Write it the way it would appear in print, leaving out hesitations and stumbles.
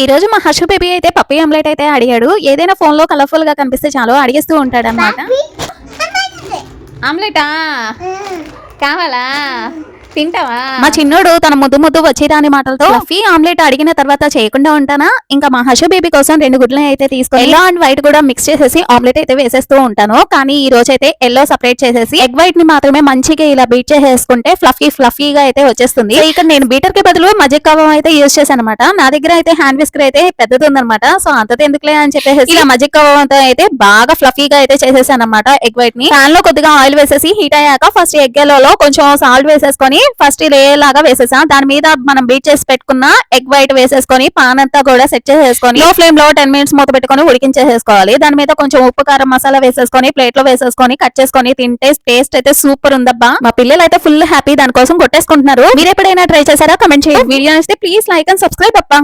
ఈ రోజు మా హర్షు బేబీ అయితే పప్పీ ఆమ్లెట్ అయితే అడిగాడు. ఏదైనా ఫోన్ లో కలర్ఫుల్ గా కనిపిస్తే చాలు అడిగేస్తూ ఉంటాడు అనమాట. ఆమ్లెటా కావాలా తింటావా? మా చిన్నోడు తన ముద్దు వచ్చి రాని మాటలతో ఫ్లఫీ ఆమ్లెట్ అడిగిన తర్వాత చేయకుండా ఉంటానా, ఇంకా మా హర్షు బేబీ కోసం 2 గుడ్లను అయితే తీసుకొని ఎల్లో అండ్ వైట్ కూడా మిక్స్ చేసేసి ఆమ్లెట్ అయితే వేసేస్తూ ఉంటాను. కానీ ఈ రోజు అయితే ఎల్లో సెపరేట్ చేసేసి ఎగ్ వైట్ ని మాత్రమే మంచిగా ఇలా బీట్ చేసేసుకుంటే ఫ్లఫీగా అయితే వచ్చేస్తుంది. ఇక్కడ నేను బీటర్ కి బదులు మజిక్ కవ్వం అయితే యూజ్ చేశాను అనమాట. నా దగ్గర అయితే హ్యాండ్ విస్కర్ అయితే పెద్దది ఉందన్నమాట. సో అంత ఎందుకులే అని చెప్పేసి ఇలా మజిక్ కవ్వంతో అయితే బాగా ఫ్లఫీగా అయితే చేసేసాను అనమాట. ఎగ్ వైట్ ని పాన్ లో కొద్దిగా ఆయిల్ వేసేసి హీట్ అయ్యాక ఫస్ట్ ఎగ్ ఎల్లో కొంచెం సాల్ట్ వేసేసుకొని ఫస్ట్ లేయర్ లాగా వేసేసా. దాని మీద మనం బీట్ చేసి పెట్టుకున్న ఎగ్ వైట్ వేసేసుకొని పాన్ అంతా కూడా సెట్ చేసేసుకొని లో ఫ్లేమ్ లో 10 మినిట్స్ మూత పెట్టుకొని ఉడికించేసుకోవాలి. దాని మీద కొంచెం ఉప్పు కారం మసాలా వేసేసుకొని ప్లేట్ లో వేసేసుకొని కట్ చేసుకొని తింటే టేస్ట్ అయితే సూపర్ ఉందబ్బా. మా పిల్లలు అయితే ఫుల్ హ్యాపీ దానికోసం కొట్టేసుకుంటున్నారు. మీరు ఎప్పుడైనా ట్రై చేశారా? కమెంట్ చేయండి. వీడియో నచ్చితే ప్లీజ్ లైక్ అండ్ సబ్స్క్రైబ్ అబ్బా.